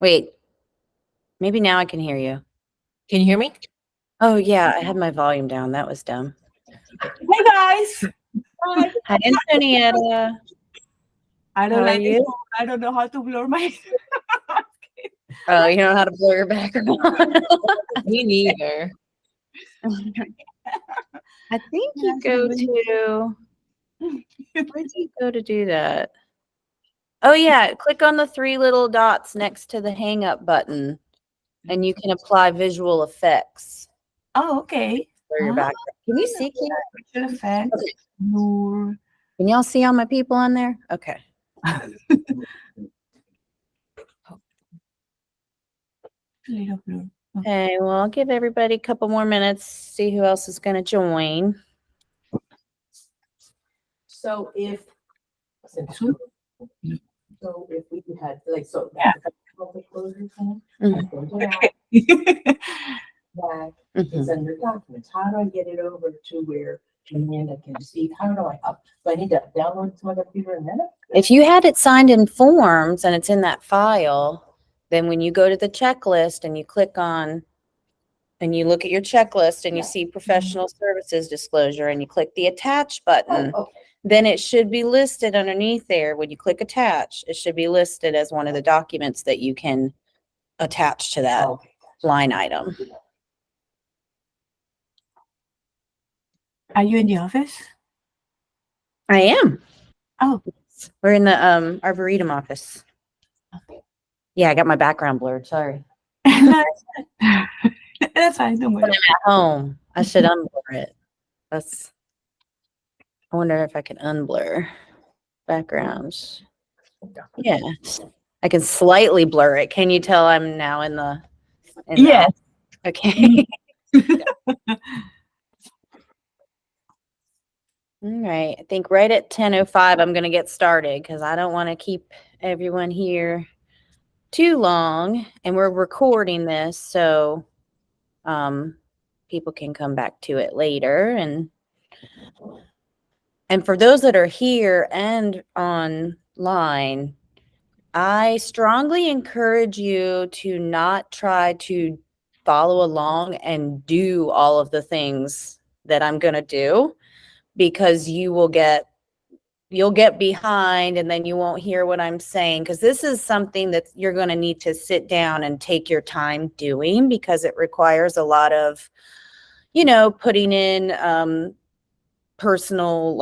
Wait, maybe now I can hear you. Can you hear me? Oh, yeah, I had my volume down. That was dumb. Hey guys. Hi, Antonietta. I don't How are like you? this phone. I don't know how to blur my. Oh, you don't know how to blur your background. Me neither. I think you go to. Where do you go to do that? Oh, yeah. Click on the 3 little dots next to the hang up button, and you can apply visual effects. Oh, okay. For your background. Can you see? Visual effects. Blur. Can y'all see all my people on there? Okay. Little blur. Okay, well, I'll give everybody a couple more minutes, see who else is going to join. So if we had like public closure time, that it's under documents. How do I get it over to where Amanda can see? How do I up? Do I need to download it to my computer and then? If you had it signed in forms and it's in that file, then when you go to the checklist and you click on and you look at your checklist and you see professional services disclosure and you click the attach button, then it should be listed underneath there. When you click attach, it should be listed as one of the documents that you can attach to that line item. Are you in the office? I am. Oh, we're in the Arboretum office. Yeah, I got my background blurred. Sorry. That's fine. Don't worry. When I'm at home, I should unblur it. I wonder if I can unblur backgrounds. Yeah, I can slightly blur it. Can you tell I'm now in the? Yes. Okay. All right. I think right at 10:05, I'm going to get started because I don't want to keep everyone here too long. And we're recording this, so people can come back to it later. And for those that are here and online, I strongly encourage you to not try to follow along and do all of the things that I'm going to do, because you'll get behind and then you won't hear what I'm saying, because this is something that you're going to need to sit down and take your time doing, because it requires a lot of, putting in personal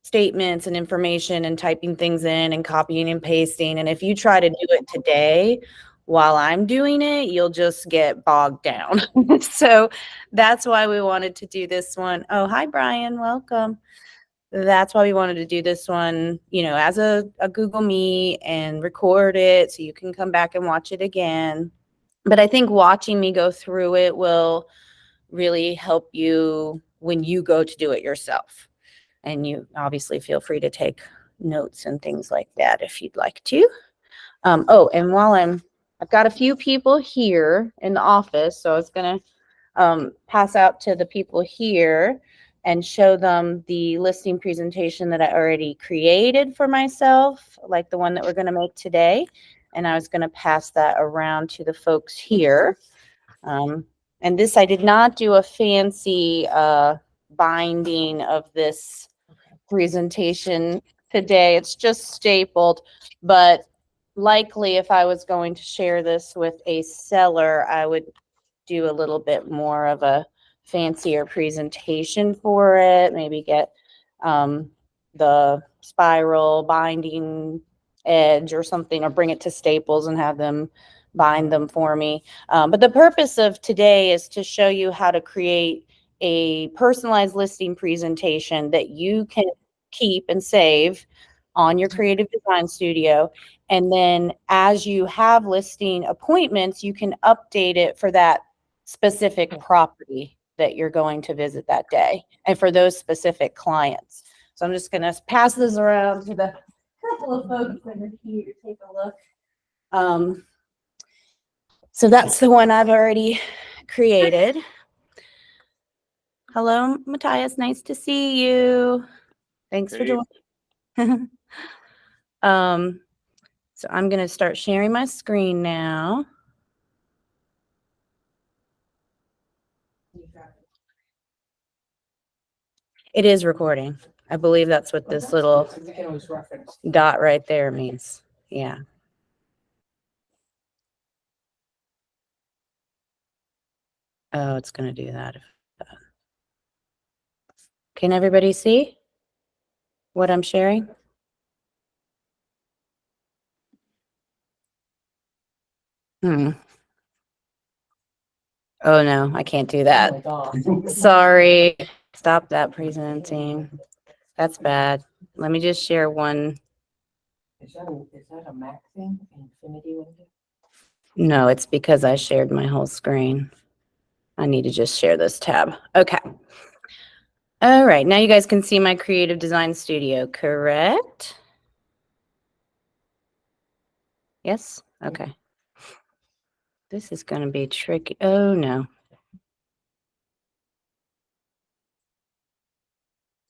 statements and information and typing things in and copying and pasting. And if you try to do it today while I'm doing it, you'll just get bogged down. So that's why we wanted to do this one. Oh, hi, Brian. Welcome. That's why we wanted to do this one, as a Google Meet and record it so you can come back and watch it again. But I think watching me go through it will really help you when you go to do it yourself. And you obviously feel free to take notes and things like that if you'd like to. And while I've got a few people here in the office, so I was going to pass out to the people here and show them the listing presentation that I already created for myself, like the one that we're going to make today. And I was going to pass that around to the folks here. And this, I did not do a fancy binding of this presentation today. It's just stapled, but likely if I was going to share this with a seller, I would do a little bit more of a fancier presentation for it, maybe get the spiral binding edge or something, or bring it to Staples and have them bind them for me. But the purpose of today is to show you how to create a personalized listing presentation that you can keep and save on your Creative Design Studio. And then as you have listing appointments, you can update it for that specific property that you're going to visit that day and for those specific clients. So I'm just going to pass this around to the couple of folks that are here to take a look. So that's the one I've already created. Hello, Matthias. Nice to see you. Thanks for joining. So I'm going to start sharing my screen now. It is recording. I believe that's what this little You can always reference. dot right there means. Yeah. Oh, it's going to do that. Can everybody see what I'm sharing? Oh no, I can't do that. Oh my God. Sorry. Stop that presenting. That's bad. Let me just share one. Is that a Mac thing? Infinity window? No, it's because I shared my whole screen. I need to just share this tab. Okay. All right. Now you guys can see my creative design studio, correct? Yes? Okay. This is going to be tricky. Oh no.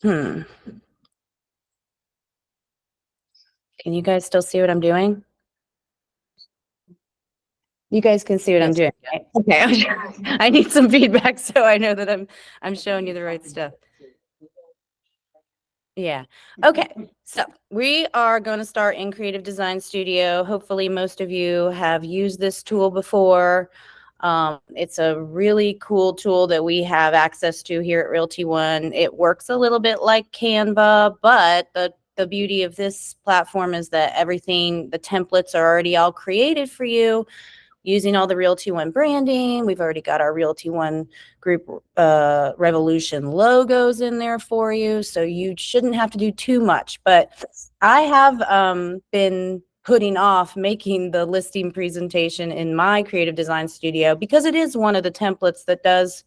Can you guys still see what I'm doing? You guys can see what I'm doing, right? Okay. I need some feedback so I know that I'm showing you the right stuff. Yeah. Okay. So we are going to start in Creative Design Studio. Hopefully most of you have used this tool before. It's a really cool tool that we have access to here at Realty One. It works a little bit like Canva, but the beauty of this platform is that everything, the templates are already all created for you using all the Realty One branding. We've already got our Realty One Group Revolution logos in there for you. So you shouldn't have to do too much. But I have been putting off making the listing presentation in my creative design studio because it is one of the templates that does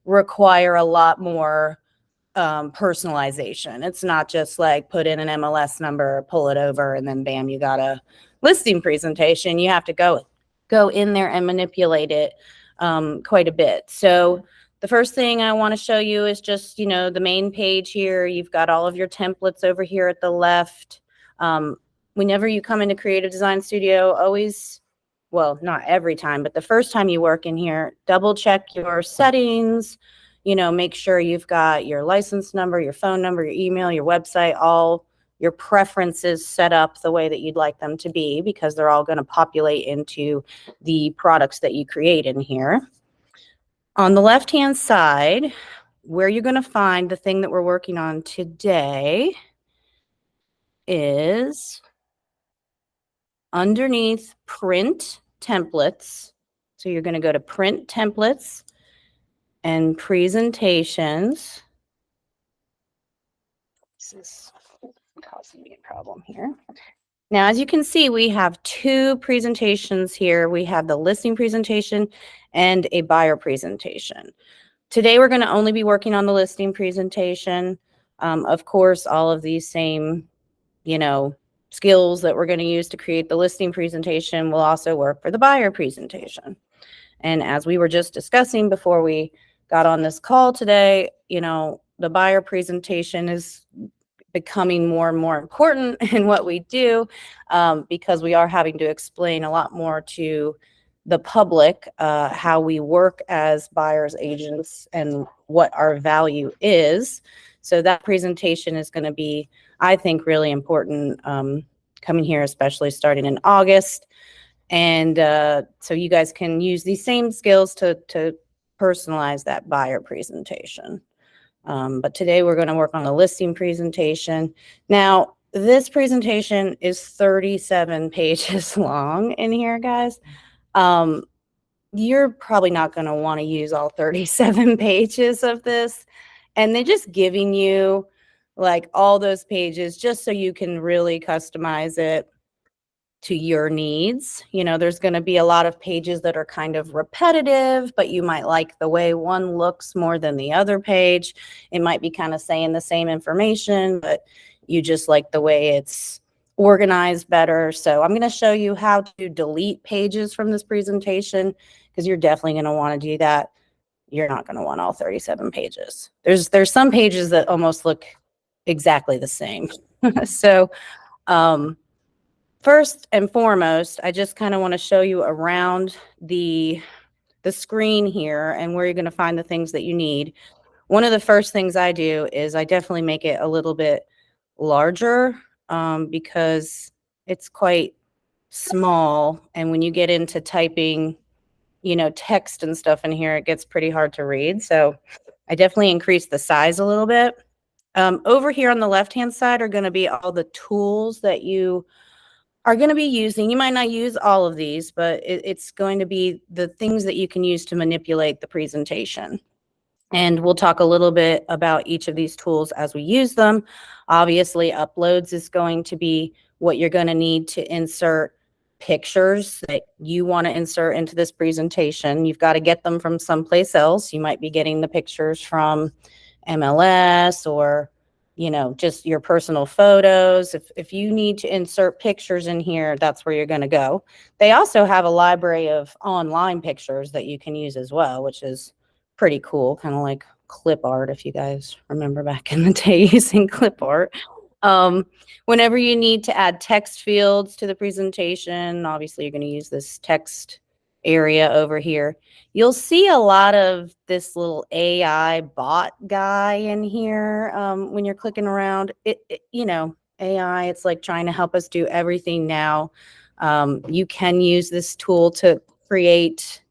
require a lot more personalization. It's not just like put in an MLS number, pull it over, and then bam, you got a listing presentation. You have to go in there and manipulate it quite a bit. So the first thing I want to show you is just, the main page here. You've got all of your templates over here at the left. Whenever you come into Creative Design Studio, always, well, not every time, but the first time you work in here, double check your settings, make sure you've got your license number, your phone number, your email, your website, all your preferences set up the way that you'd like them to be, because they're all going to populate into the products that you create in here. On the left-hand side, where you're going to find the thing that we're working on today is underneath print templates. So you're going to go to print templates and presentations. This is causing me a problem here. Now, as you can see, we have two presentations here. We have the listing presentation and a buyer presentation. Today, we're going to only be working on the listing presentation. Of course, all of these same, skills that we're going to use to create the listing presentation will also work for the buyer presentation. And as we were just discussing before we got on this call today, the buyer presentation is becoming more and more important in what we do, because we are having to explain a lot more to the public how we work as buyers agents and what our value is. So that presentation is going to be, I think, really important coming here, especially starting in August. And so you guys can use these same skills to personalize that buyer presentation. But today we're going to work on the listing presentation. Now, this presentation is 37 pages long in here, guys. You're probably not going to want to use all 37 pages of this. And they're just giving you like all those pages just so you can really customize it to your needs. There's going to be a lot of pages that are kind of repetitive, but you might like the way one looks more than the other page. It might be kind of saying the same information, but you just like the way it's organized better. So I'm going to show you how to delete pages from this presentation, because you're definitely going to want to do that. You're not going to want all 37 pages. There's some pages that almost look exactly the same. So, first and foremost, I just kind of want to show you around the screen here and where you're going to find the things that you need. One of the first things I do is I definitely make it a little bit larger because it's quite small. And when you get into typing, you know, text and stuff in here, it gets pretty hard to read. So I definitely increase the size a little bit. Over here on the left-hand side are going to be all the tools that you are going to be using. You might not use all of these, but it's going to be the things that you can use to manipulate the presentation. And we'll talk a little bit about each of these tools as we use them. Obviously, uploads is going to be what you're going to need to insert pictures that you want to insert into this presentation. You've got to get them from someplace else. You might be getting the pictures from MLS or, you know, just your personal photos. If you need to insert pictures in here, that's where you're going to go. They also have a library of online pictures that you can use as well, which is pretty cool, kind of like clip art, if you guys remember back in the day using clip art. Whenever you need to add text fields to the presentation, obviously you're going to use this text area over here. You'll see a lot of this little AI bot guy in here when you're clicking around. You know, AI, it's like trying to help us do everything now. You can use this tool to create,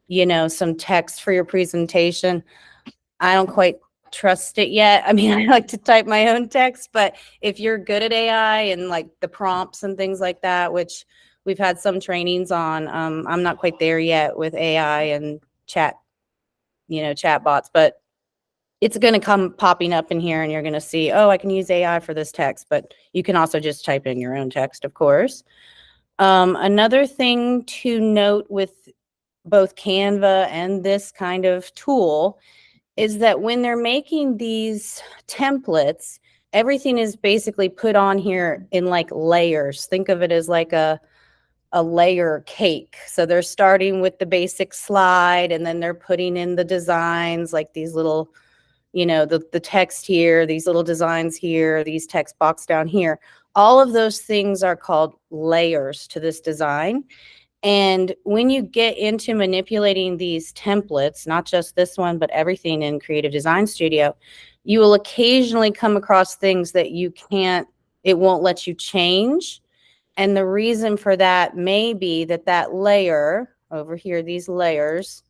you know, some text for your presentation. I don't quite trust it yet. I mean, I like to type my own text, but if you're good at AI and like the prompts and things like that, which we've had some trainings on, I'm not quite there yet with AI and chat, you know, chat bots, but it's going to come popping up in here and you're going to see, oh, I can use AI for this text, but you can also just type in your own text, of course. Another thing to note with both Canva and this kind of tool is that when they're making these templates, everything is basically put on here in like layers. Think of it as like a layer cake. So they're starting with the basic slide and then they're putting in the designs, like these little, you know, the text here, these little designs here, these text box down here. All of those things are called layers to this design. And when you get into manipulating these templates, not just this one, but everything in Creative Design Studio, you will occasionally come across things that you can't, it won't let you change. And the reason for that may be that that layer over here, these layers,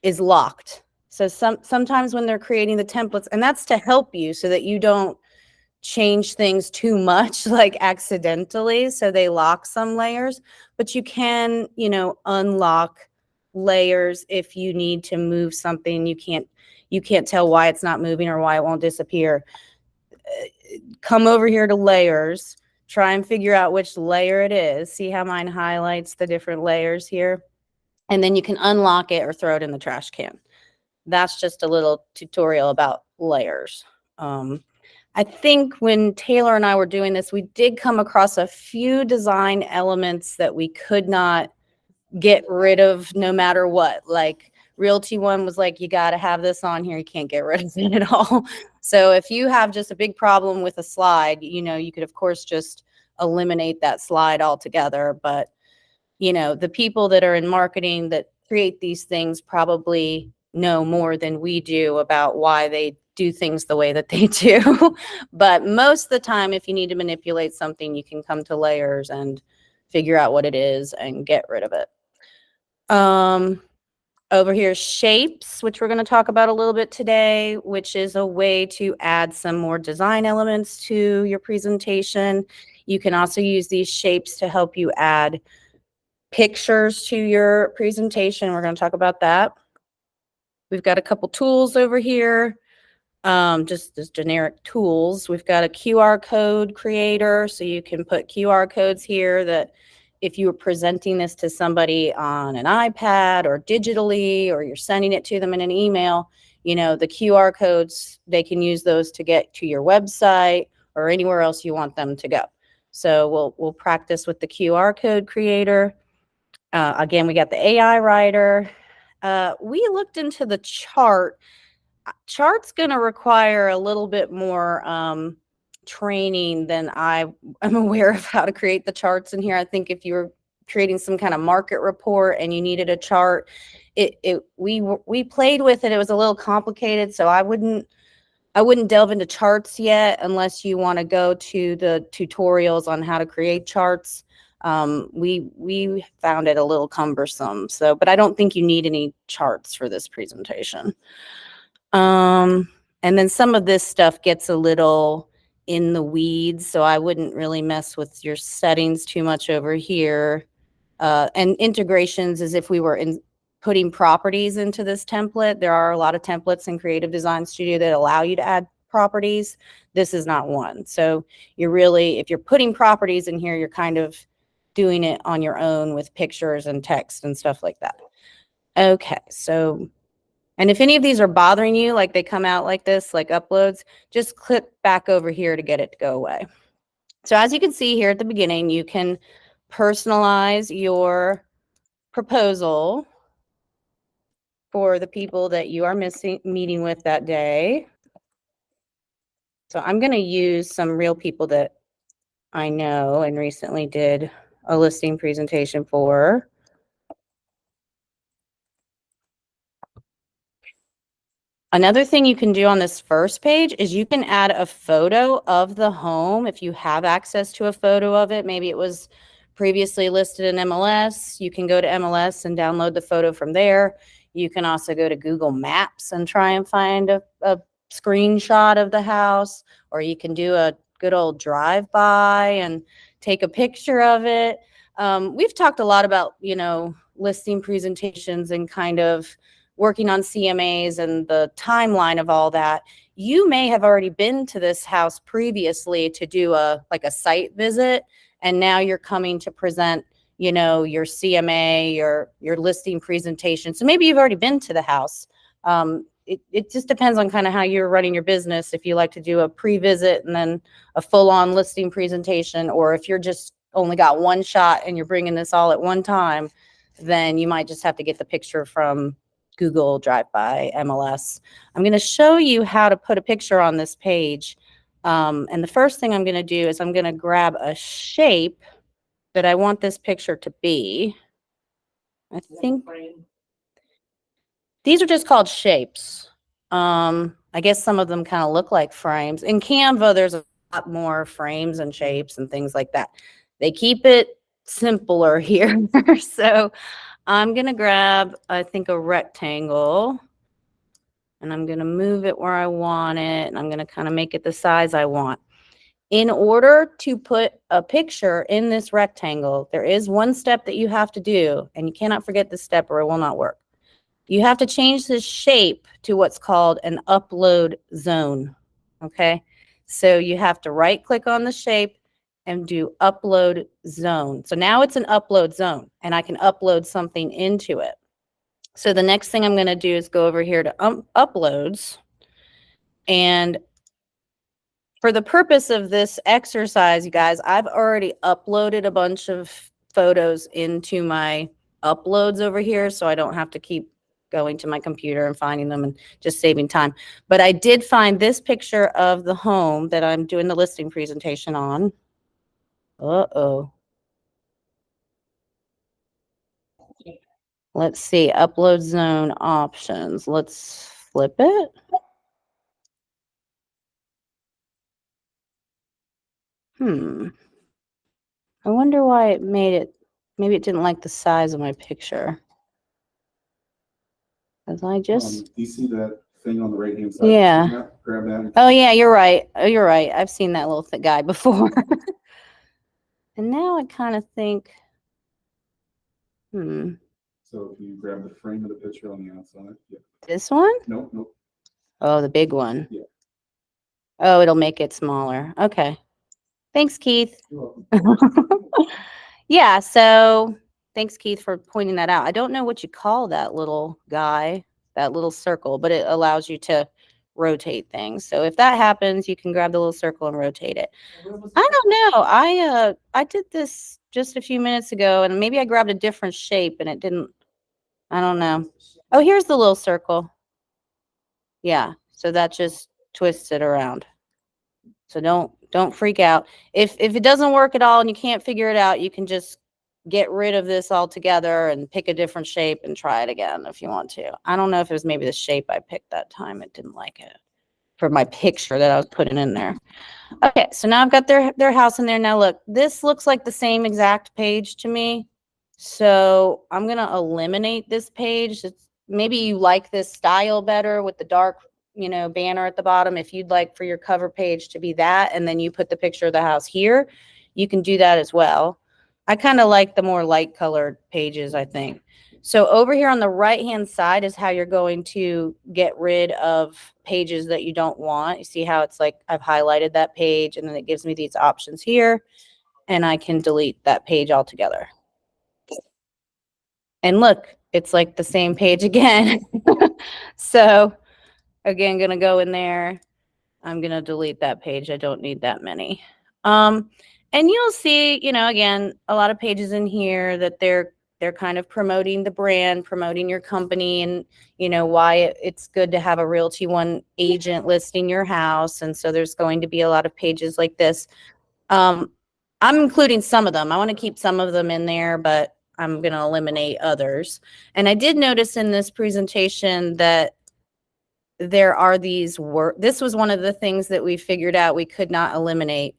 is locked. So sometimes when they're creating the templates, and that's to help you so that you don't change things too much, like accidentally, so they lock some layers, but you can, you know, unlock layers if you need to move something. You can't tell why it's not moving or why it won't disappear. Come over here to layers, try and figure out which layer it is. See how mine highlights the different layers here? And then you can unlock it or throw it in the trash can. That's just a little tutorial about layers. I think when Taylor and I were doing this, we did come across a few design elements that we could not get rid of no matter what. Like Realty One was like, you got to have this on here. You can't get rid of it at all. So if you have just a big problem with a slide, you know, you could, of course, just eliminate that slide altogether. But, you know, the people that are in marketing that create these things probably know more than we do about why they do things the way that they do. But most of the time, if you need to manipulate something, you can come to layers and figure out what it is and get rid of it. Over here, shapes, which we're going to talk about a little bit today, which is a way to add some more design elements to your presentation. You can also use these shapes to help you add pictures to your presentation. We're going to talk about that. We've got a couple tools over here, just as generic tools. We've got a QR code creator, so you can put QR codes here that if you were presenting this to somebody on an iPad or digitally, or you're sending it to them in an email, you know, the QR codes, they can use those to get to your website or anywhere else you want them to go. So we'll practice with the QR code creator. Again, we got the AI writer. We looked into the chart. Chart's going to require a little bit more training than I am aware of how to create the charts in here. I think if you were creating some kind of market report and you needed a chart, we played with it. It was a little complicated, so I wouldn't delve into charts yet unless you want to go to the tutorials on how to create charts. We found it a little cumbersome, so, but I don't think you need any charts for this presentation. And then some of this stuff gets a little in the weeds, so I wouldn't really mess with your settings too much over here. And integrations is if we were putting properties into this template. There are a lot of templates in Creative Design Studio that allow you to add properties. This is not one. So you're really, if you're putting properties in here, you're kind of doing it on your own with pictures and text and stuff like that. Okay, so, and if any of these are bothering you, like they come out like this, like uploads, just click back over here to get it to go away. So as you can see here at the beginning, you can personalize your proposal for the people that you are meeting with that day. So I'm going to use some real people that I know and recently did a listing presentation for. Another thing you can do on this first page is you can add a photo of the home if you have access to a photo of it. Maybe it was previously listed in MLS. You can go to MLS and download the photo from there. You can also go to Google Maps and try and find a screenshot of the house, or you can do a good old drive-by and take a picture of it. We've talked a lot about, you know, listing presentations and kind of working on CMAs and the timeline of all that. You may have already been to this house previously to do like a site visit, and now you're coming to present, you know, your CMA, your listing presentation. So maybe you've already been to the house. It just depends on kind of how you're running your business. If you like to do a pre-visit and then a full-on listing presentation, or if you're just only got one shot and you're bringing this all at one time, then you might just have to get the picture from Google Drive by MLS. I'm going to show you how to put a picture on this page. And the first thing I'm going to do is I'm going to grab a shape that I want this picture to be. I think these are just called shapes. I guess some of them kind of look like frames. In Canva, there's a lot more frames and shapes and things like that. They keep it simpler here. So I'm going to grab, I think, a rectangle, and I'm going to move it where I want it, and I'm going to kind of make it the size I want. In order to put a picture in this rectangle, there is one step that you have to do, and you cannot forget this step or it will not work. You have to change the shape to what's called an upload zone, okay? So you have to right-click on the shape and do upload zone. So now it's an upload zone, and I can upload something into it. So the next thing I'm going to do is go over here to uploads. And for the purpose of this exercise, you guys, I've already uploaded a bunch of photos into my uploads over here, so I don't have to keep going to my computer and finding them and just saving time. But I did find this picture of the home that I'm doing the listing presentation on. Uh-oh. Let's see, upload zone options. Let's flip it. I wonder why it made it, maybe it didn't like the size of my picture. As I just, do you see that thing on the right hand side? Yeah. Grab that. Oh yeah, you're right. Oh, you're right. I've seen that little guy before. And now I kind of think, So if you grab the frame of the picture on the outside. Yeah. This one? Nope, nope. Oh, the big one. Yeah. Oh, it'll make it smaller. Okay. Thanks, Keith. You're welcome. Yeah, so thanks, Keith, for pointing that out. I don't know what you call that little guy, that little circle, but it allows you to rotate things. So if that happens, you can grab the little circle and rotate it. I don't know. I did this just a few minutes ago, and maybe I grabbed a different shape and it didn't, I don't know. Oh, here's the little circle. Yeah, so that just twists it around. So don't Don't freak out. If it doesn't work at all and you can't figure it out, you can just get rid of this altogether and pick a different shape and try it again if you want to. I don't know if it was maybe the shape I picked that time. It didn't like it for my picture that I was putting in there. Okay, so now I've got their house in there. Now look, this looks like the same exact page to me. So I'm going to eliminate this page. Maybe you like this style better with the dark, banner at the bottom. If you'd like for your cover page to be that, and then you put the picture of the house here, you can do that as well. I kind of like the more light colored pages, I think. So over here on the right-hand side is how you're going to get rid of pages that you don't want. You see how it's like I've highlighted that page, and then it gives me these options here, and I can delete that page altogether. And look, it's like the same page again. So again, going to go in there. I'm going to delete that page. I don't need that many. And you'll see, again, a lot of pages in here that they're kind of promoting the brand, promoting your company, and why it's good to have a Realty One agent listing your house. And so there's going to be a lot of pages like this. I'm including some of them. I want to keep some of them in there, but I'm going to eliminate others. And I did notice in this presentation that there are these words. This was one of the things that we figured out we could not eliminate.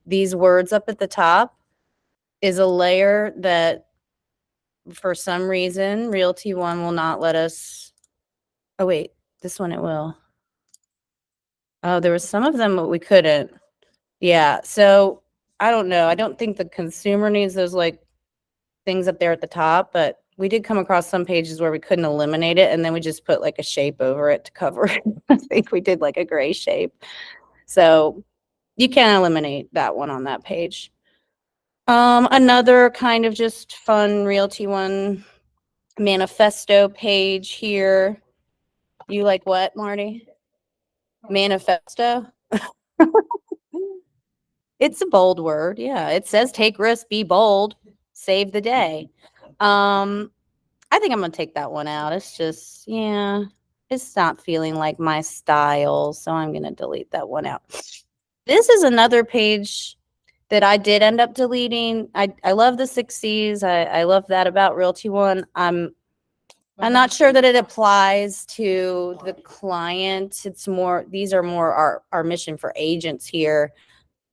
These words up at the top is a layer that for some reason Realty One will not let us. Oh wait, this one it will. Oh, there was some of them but we couldn't. Yeah, so I don't know. I don't think the consumer needs those like things up there at the top, but we did come across some pages where we couldn't eliminate it, and then we just put like a shape over it to cover it. I think we did like a gray shape. So you can eliminate that one on that page. Another kind of just fun Realty One manifesto page here. You like what, Marty? Manifesto? It's a bold word. Yeah, it says take risks, be bold, save the day. I think I'm gonna take that one out. It's just, yeah, it's not feeling like my style, so I'm gonna delete that one out. This is another page that I did end up deleting. I love the 6Cs. I love that about Realty One. I'm not sure that it applies to the client. It's more, these are more our mission for agents here.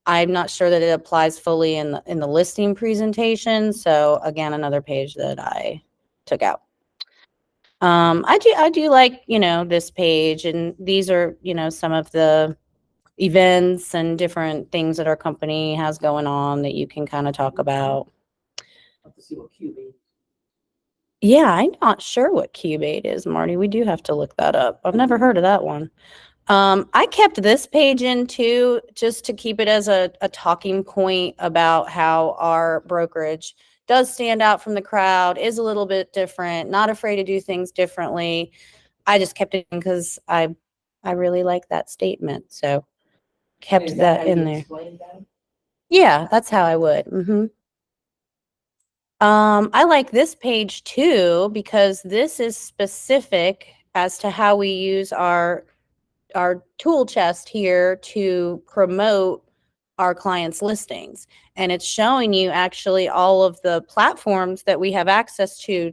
I'm not sure that it applies fully in the listing presentation. So again, another page that I took out. I do like, this page, and these are, some of the events and different things that our company has going on that you can kind of talk about. Let's see what QB. Yeah, I'm not sure what Cubate is, Marty. We do have to look that up. I've never heard of that one. I kept this page in too, just to keep it as a talking point about how our brokerage does stand out from the crowd, is a little bit different, not afraid to do things differently. I just kept it in because I really like that statement. So kept Is that how in you there. explain that? Yeah, that's how I would. I like this page too, because this is specific as to how we use our tool chest here to promote our clients' listings. And it's showing you actually all of the platforms that we have access to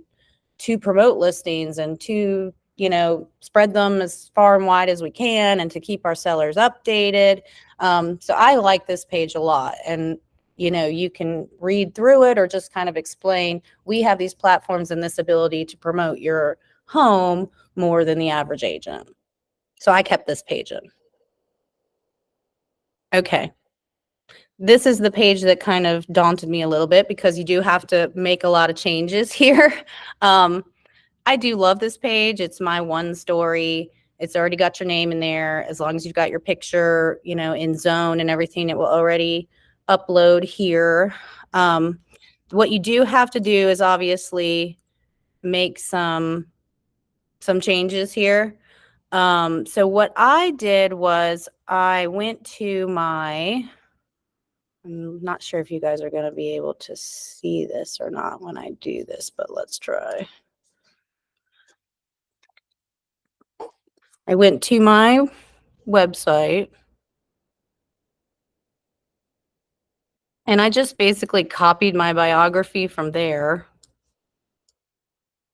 promote listings and to, spread them as far and wide as we can and to keep our sellers updated. So I like this page a lot. And, you can read through it or just kind of explain, we have these platforms and this ability to promote your home more than the average agent. So I kept this page in. Okay. This is the page that kind of daunted me a little bit because you do have to make a lot of changes here. I do love this page. It's my one story. It's already got your name in there. As long as you've got your picture, in zone and everything, it will already upload here. What you do have to do is obviously make some changes here. So what I did was I went to I'm not sure if you guys are going to be able to see this or not when I do this, but let's try. I went to my website. And I just basically copied my biography from there.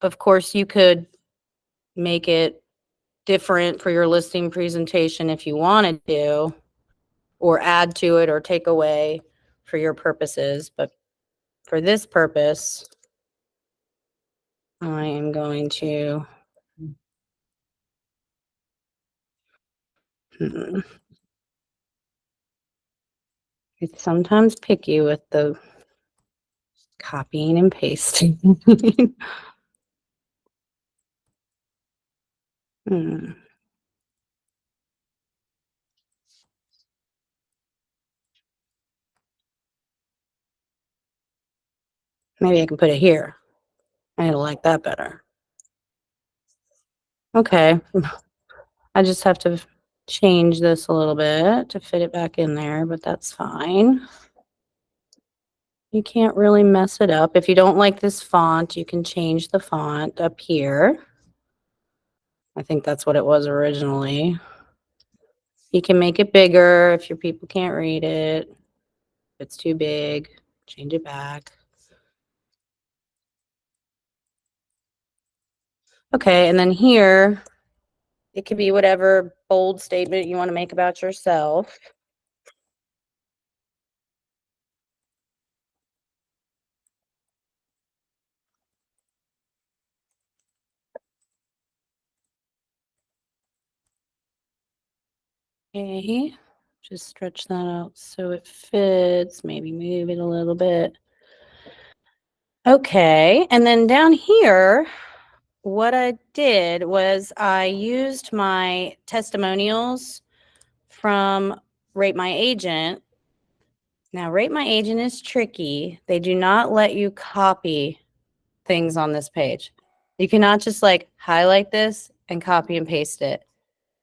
Of course, you could make it different for your listing presentation if you wanted to, or add to it or take away for your purposes. But for this purpose, I am going to it's sometimes picky with the copying and pasting. Hmm. Maybe I can put it here. I like that better. Okay. I just have to change this a little bit to fit it back in there, but that's fine. You can't really mess it up. If you don't like this font, you can change the font up here. I think that's what it was originally. You can make it bigger if your people can't read it. If it's too big, change it back. Okay, and then here, it could be whatever bold statement you want to make about yourself. Okay, just stretch that out so it fits, maybe move it a little bit. Okay, and then down here, what I did was I used my testimonials from Rate My Agent. Now, Rate My Agent is tricky. They do not let you copy things on this page. You cannot just like highlight this and copy and paste it.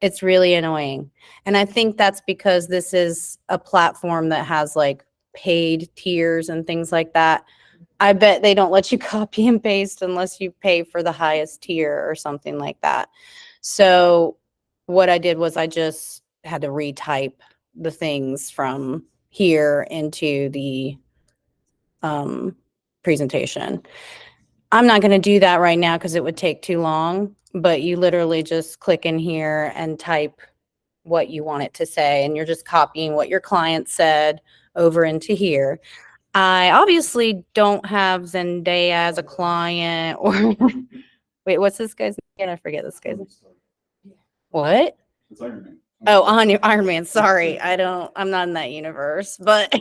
It's really annoying. And I think that's because this is a platform that has like paid tiers and things like that. I bet they don't let you copy and paste unless you pay for the highest tier or something like that. So what I did was I just had to retype the things from here into the presentation. I'm not going to do that right now because it would take too long, but you literally just click in here and type what you want it to say, and you're just copying what your client said over into here. I obviously don't have Zendaya as a client or wait, what's this guy's name? I forget this guy's name. What? It's Iron Man. Oh, Iron Man. Sorry. I'm not in that universe, but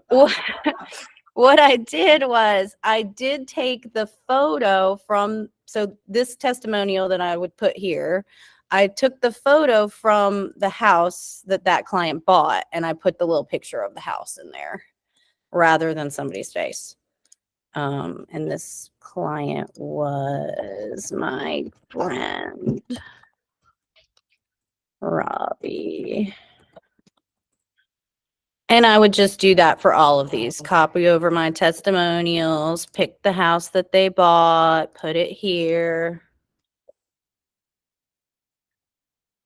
what I did was I did take the photo from, so this testimonial that I would put here, I took the photo from the house that client bought, and I put the little picture of the house in there rather than somebody's face. And this client was my friend, Robbie. And I would just do that for all of these. Copy over my testimonials, pick the house that they bought, put it here.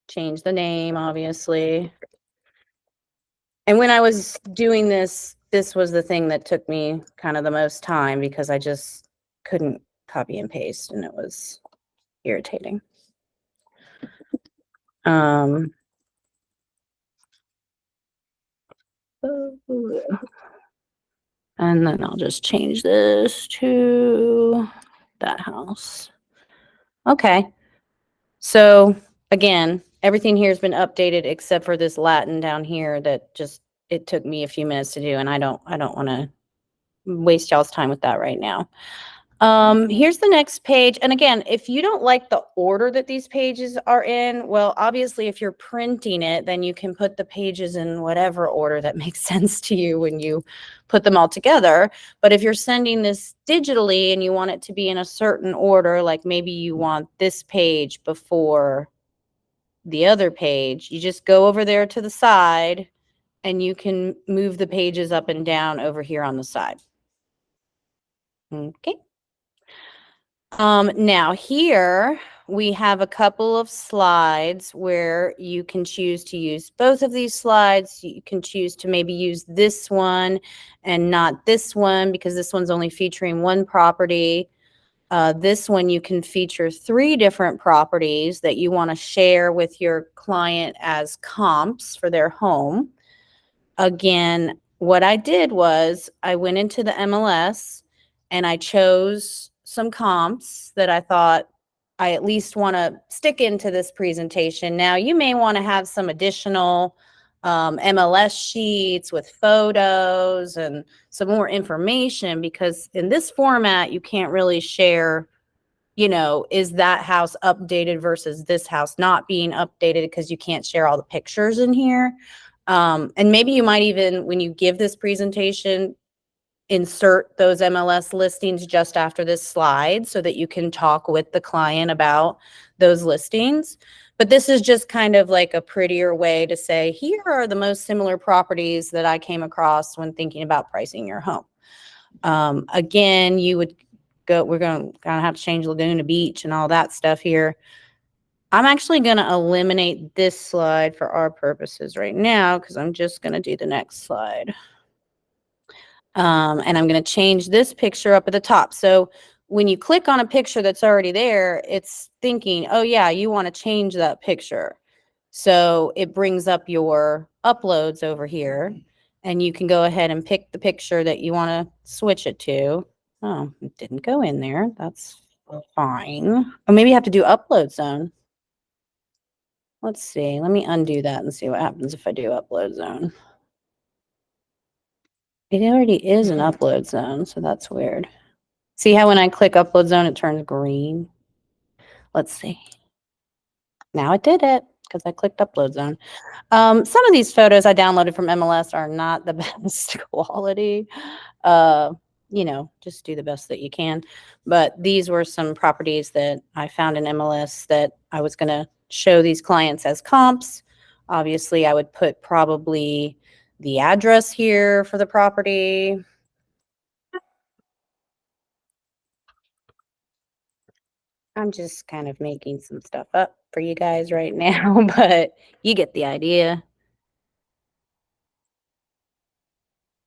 Change the name, obviously. And when I was doing this, this was the thing that took me kind of the most time because I just couldn't copy and paste, and it was irritating. And then I'll just change this to that house. Okay. So again, everything here has been updated except for this Latin down here that just, it took me a few minutes to do, and I don't want to waste y'all's time with that right now. Here's the next page. And again, if you don't like the order that these pages are in, well, obviously if you're printing it, then you can put the pages in whatever order that makes sense to you when you put them all together. But if you're sending this digitally and you want it to be in a certain order, like maybe you want this page before the other page, you just go over there to the side and you can move the pages up and down over here on the side. Okay. Now here, we have a couple of slides where you can choose to use both of these slides. You can choose to maybe use this one and not this one because this one's only featuring one property. This one you can feature 3 different properties that you want to share with your client as comps for their home. Again, what I did was I went into the MLS and I chose some comps that I thought I at least want to stick into this presentation. Now, you may want to have some additional MLS sheets with photos and some more information because in this format, you can't really share, you know, is that house updated versus this house not being updated because you can't share all the pictures in here. And maybe you might even, when you give this presentation, insert those MLS listings just after this slide so that you can talk with the client about those listings. But this is just kind of like a prettier way to say, here are the most similar properties that I came across when thinking about pricing your home. Again, you would go, we're going to have to change Laguna Beach and all that stuff here. I'm actually going to eliminate this slide for our purposes right now because I'm just going to do the next slide. And I'm going to change this picture up at the top. So when you click on a picture that's already there, it's thinking, oh yeah, you want to change that picture. So it brings up your uploads over here and you can go ahead and pick the picture that you want to switch it to. Oh, it didn't go in there. That's fine. Or maybe you have to do upload zone. Let's see. Let me undo that and see what happens if I do upload zone. It already is an upload zone, so that's weird. See how when I click upload zone, it turns green? Let's see. Now it did it because I clicked upload zone. Some of these photos I downloaded from MLS are not the best quality. You know, just do the best that you can. But these were some properties that I found in MLS that I was going to show these clients as comps. Obviously, I would put probably the address here for the property. I'm just kind of making some stuff up for you guys right now, but you get the idea.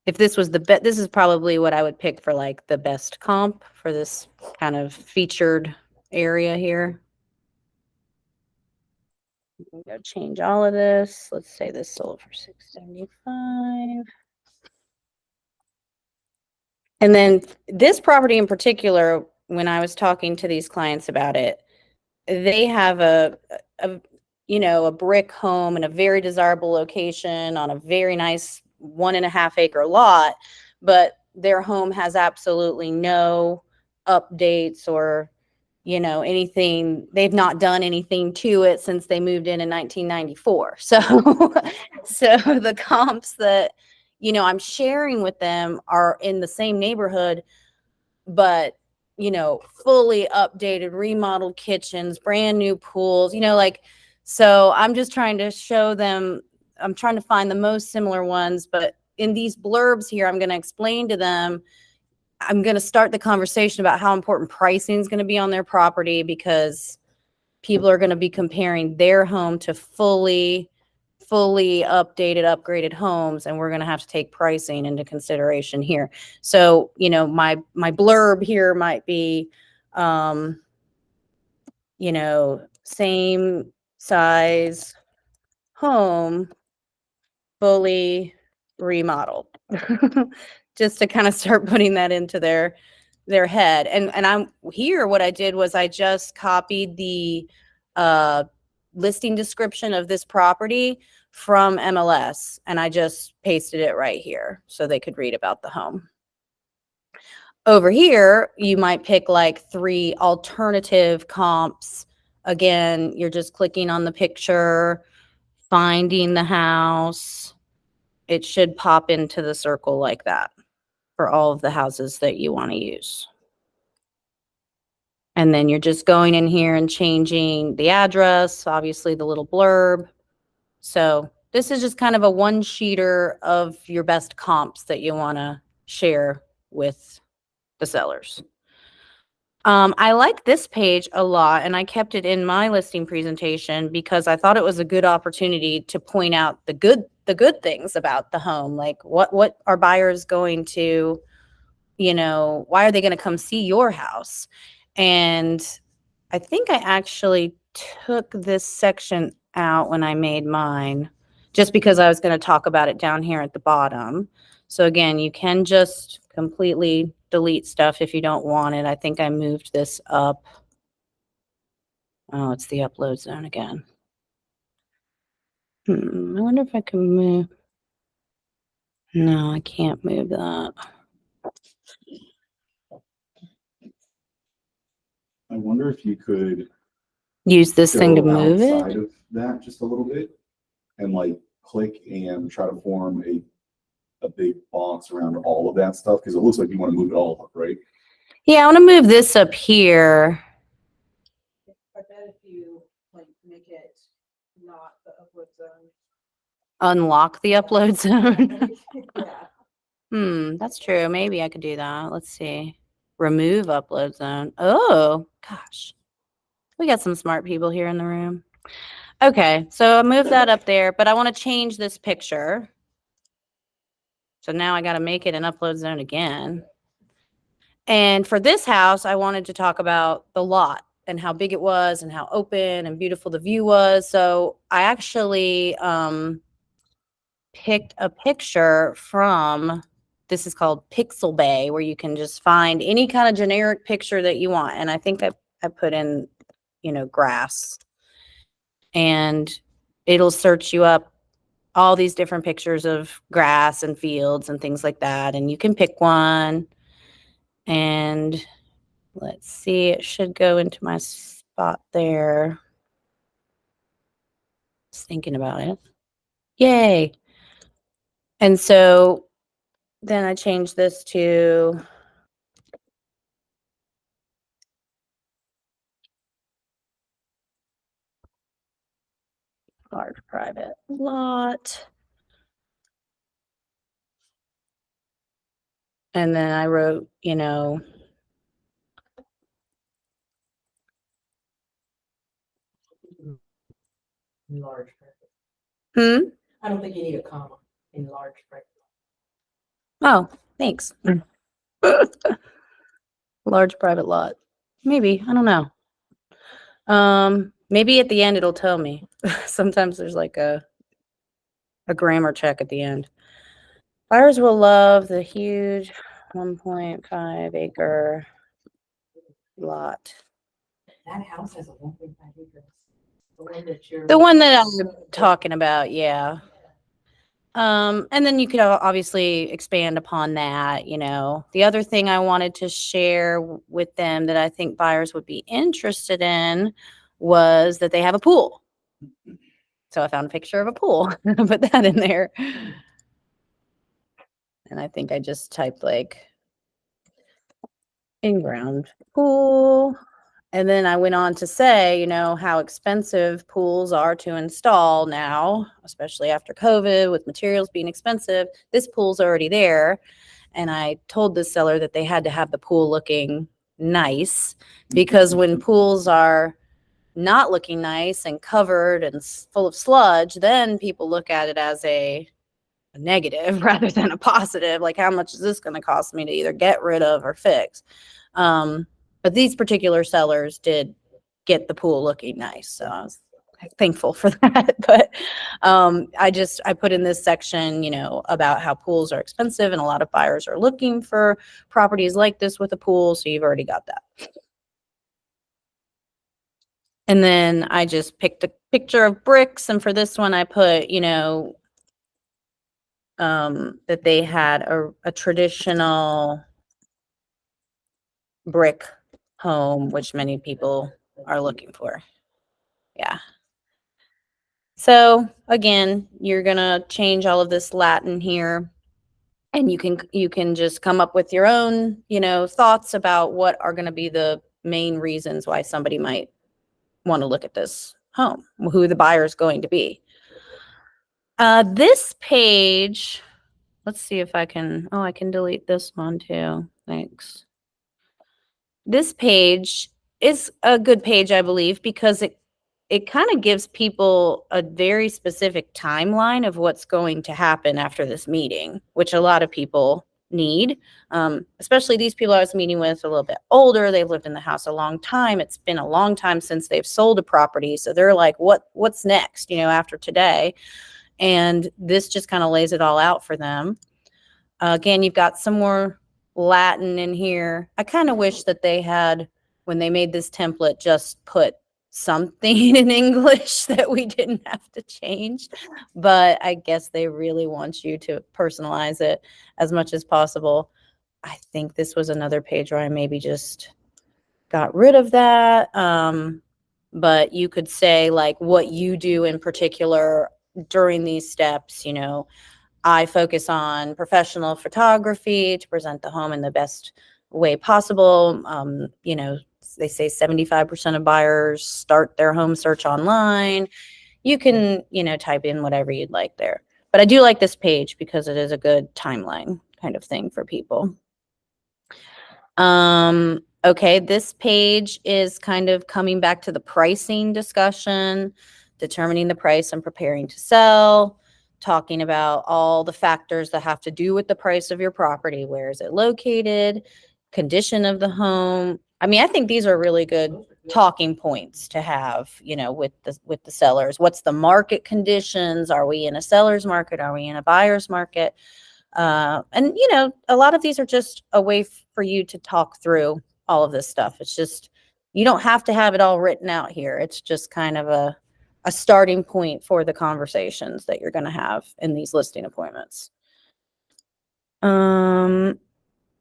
If this was the best, this is probably what I would pick for like the best comp for this kind of featured area here. I'm gonna change all of this. Let's say this sold for $675. And then this property in particular, when I was talking to these clients about it, they have a you know, a brick home in a very desirable location on a very nice 1.5 acre lot, but their home has absolutely no updates or, you know, anything. They've not done anything to it since they moved in 1994. So, so the comps that, you know, I'm sharing with them are in the same neighborhood, but you know, fully updated, remodeled kitchens, brand new pools, you know, like, so I'm just trying to show them, I'm trying to find the most similar ones, but in these blurbs here, I'm going to explain to them, I'm going to start the conversation about how important pricing is going to be on their property because people are going to be comparing their home to fully updated, upgraded homes, and we're going to have to take pricing into consideration here. So, you know, my blurb here might be, you know, same size home, fully remodeled, just to kind of start putting that into their head. And I'm here, what I did was I just copied the listing description of this property from MLS and I just pasted it right here so they could read about the home. Over here, you might pick like 3 alternative comps. Again, you're just clicking on the picture, finding the house. It should pop into the circle like that for all of the houses that you want to use. And then you're just going in here and changing the address, obviously the little blurb. So this is just kind of a one-sheeter of your best comps that you want to share with the sellers. I like this page a lot, and I kept it in my listing presentation because I thought it was a good opportunity to point out the good things about the home. Like what are buyers going to, why are they going to come see your house? And I think I actually took this section out when I made mine, just because I was going to talk about it down here at the bottom. So again, you can just completely delete stuff if you don't want it. I think I moved this up. Oh, it's the upload zone again. I wonder if I can move. No, I can't move that. I wonder if you could Use this thing to go move outside it. of that just a little bit and like click and try to form a big box around all of that stuff, because it looks like you want to move it all up, right? Yeah, I want to move this up here. I bet if you like make it not the upload zone. Unlock the upload zone. Yeah. That's true. Maybe I could do that. Let's see. Remove upload zone. Oh, gosh. We got some smart people here in the room. Okay, so I moved that up there, but I want to change this picture. So now I got to make it an upload zone again. And for this house, I wanted to talk about the lot and how big it was and how open and beautiful the view was. So I actually picked a picture from, this is called Pixel Bay, where you can just find any kind of generic picture that you want. And I think I put in, grass. And it'll search you up all these different pictures of grass and fields and things like that. And you can pick one. And let's see, it should go into my spot there. Just thinking about it. Yay. And so then I changed this to large private lot. And then I wrote, Large. hmm? I don't think you need a comma in large. Oh, thanks. Large private lot. Maybe, I don't know. Maybe at the end it'll tell me. Sometimes there's like a grammar check at the end. Buyers will love the huge 1.5 acre lot. That house has a 1.5 acres. The one that you're. The one that I'm talking about, yeah. And then you could obviously expand upon that, The other thing I wanted to share with them that I think buyers would be interested in was that they have a pool. So I found a picture of a pool, put that in there. And I think I just typed like in-ground pool. And then I went on to say, how expensive pools are to install now, especially after COVID with materials being expensive. This pool's already there. And I told the seller that they had to have the pool looking nice, because when pools are not looking nice and covered and full of sludge, then people look at it as a negative rather than a positive. Like, how much is this going to cost me to either get rid of or fix? But these particular sellers did get the pool looking nice. So I was thankful for that. But I put in this section, about how pools are expensive and a lot of buyers are looking for properties like this with a pool. So you've already got that. And then I just picked a picture of bricks. And for this one, I put, that they had a traditional brick home, which many people are looking for. Yeah. So again, you're gonna change all of this Latin here, and you can just come up with your own, thoughts about what are gonna be the main reasons why somebody might want to look at this home, who the buyer is going to be. This page, let's see if I can, I can delete this one too. Thanks. this page is a good page, I believe, because it kind of gives people a very specific timeline of what's going to happen after this meeting, which a lot of people need. Especially these people I was meeting with, a little bit older. They've lived in the house a long time. It's been a long time since they've sold a property. So they're like, what's next, after today? And this just kind of lays it all out for them. Again, you've got some more Latin in here. I kind of wish that they had, when they made this template, just put something in English that we didn't have to change. But I guess they really want you to personalize it as much as possible. I think this was another page where I maybe just got rid of that. But you could say like what you do in particular during these steps, I focus on professional photography to present the home in the best way possible. They say 75% of buyers start their home search online. You can, type in whatever you'd like there. But I do like this page because it is a good timeline kind of thing for people. Okay, this page is kind of coming back to the pricing discussion, determining the price and preparing to sell, talking about all the factors that have to do with the price of your property. Where is it located? Condition of the home. I mean, I think these are really good talking points to have, with the sellers. What's the market conditions? Are we in a seller's market? Are we in a buyer's market? And a lot of these are just a way for you to talk through all of this stuff. It's just, you don't have to have it all written out here. It's just kind of a starting point for the conversations that you're going to have in these listing appointments.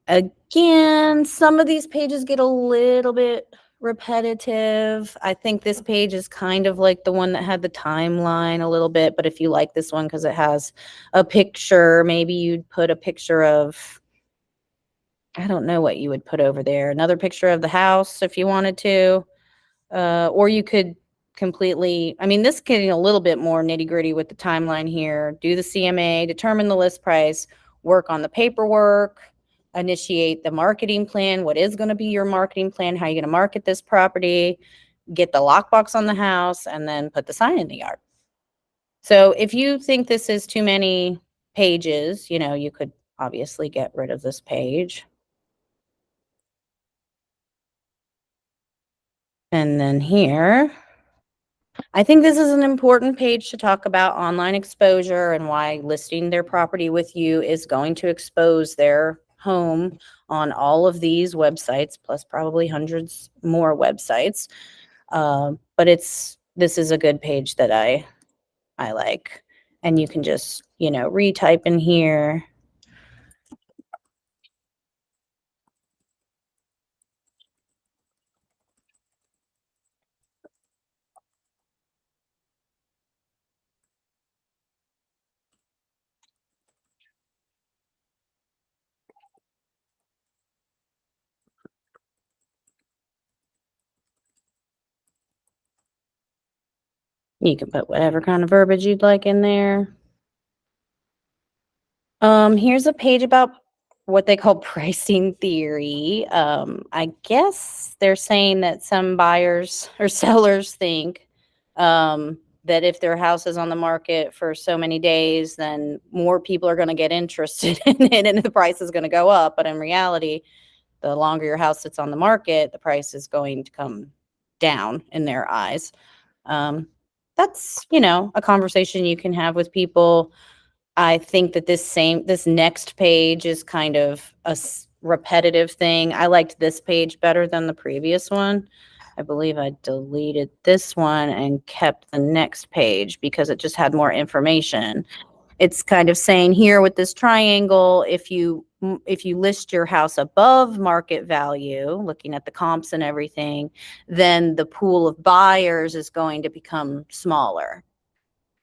Again, some of these pages get a little bit repetitive. I think this page is kind of like the one that had the timeline a little bit, but if you like this one because it has a picture, maybe you'd put a picture of, I don't know what you would put over there, another picture of the house if you wanted to, or you could completely, I mean, this is getting a little bit more nitty gritty with the timeline here. Do the CMA, determine the list price, work on the paperwork, initiate the marketing plan. What is going to be your marketing plan? How are you going to market this property? Get the lockbox on the house, and then put the sign in the yard. So if you think this is too many pages, you could obviously get rid of this page. And then here, I think this is an important page to talk about online exposure and why listing their property with you is going to expose their home on all of these websites, plus probably hundreds more websites. But this is a good page that I like. And you can just, retype in here. You can put whatever kind of verbiage you'd like in there. Here's a page about what they call pricing theory. I guess they're saying that some buyers or sellers think that if their house is on the market for so many days, then more people are going to get interested in it and the price is going to go up. But in reality, the longer your house sits on the market, the price is going to come down in their eyes. That's, a conversation you can have with people. I think that this next page is kind of a repetitive thing. I liked this page better than the previous one. I believe I deleted this one and kept the next page because it just had more information. It's kind of saying here with this triangle, if you list your house above market value, looking at the comps and everything, then the pool of buyers is going to become smaller.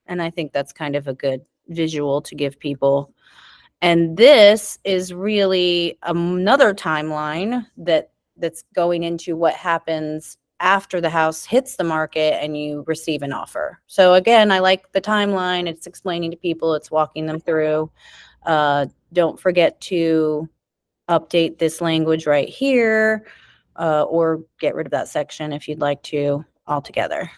And I think that's kind of a good visual to give people. And this is really another timeline that's going into what happens after the house hits the market and you receive an offer. So again, I like the timeline. It's explaining to people, it's walking them through. Don't forget to update this language right here. or get rid of that section if you'd like to altogether.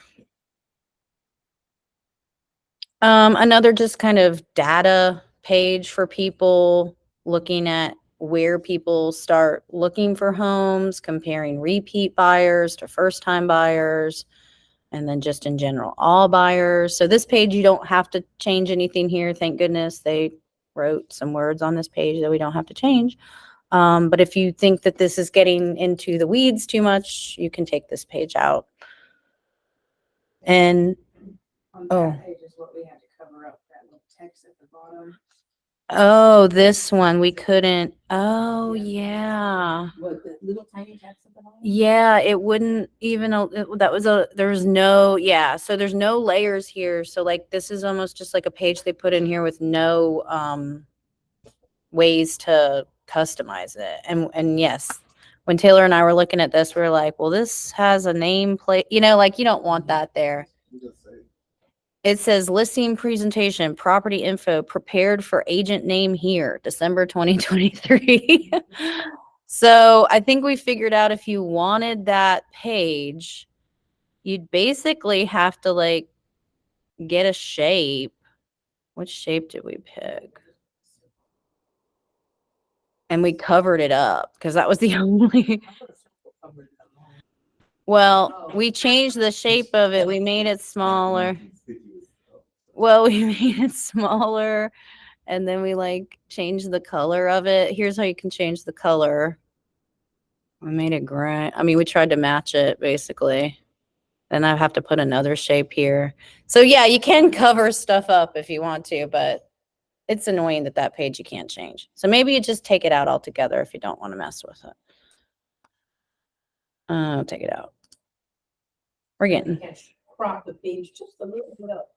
Another just kind of data page for people looking at where people start looking for homes, comparing repeat buyers to first-time buyers, and then just in general, all buyers. So this page, you don't have to change anything here. Thank goodness they wrote some words on this page that we don't have to change. But if you think that this is getting into the weeds too much, you can take this page out. And On Oh. that page is what we had to cover up, that little text at the bottom. oh, this one we couldn't. Oh, yeah. What, the little tiny text at the bottom? Yeah, it wouldn't even, there's no, yeah, so there's no layers here. So like, this is almost just like a page they put in here with no ways to customize it. And yes, when Taylor and I were looking at this, we were like, well, this has a nameplate, like you don't want that there. It says listing presentation, property info prepared for agent name here, December 2023. So I think we figured out if you wanted that page, you'd basically have to like get a shape. Which shape did we pick? And we covered it up because that was the only. Well, we changed the shape of it. We made it smaller. Well, we made it smaller and then we like changed the color of it. Here's how you can change the color. We made it gray. I mean, we tried to match it basically. Then I have to put another shape here. So yeah, you can cover stuff up if you want to, but it's annoying that that page you can't change. So maybe you just take it out altogether if you don't want to mess with it. Take it out. We're You getting. can crop the page just a little bit up.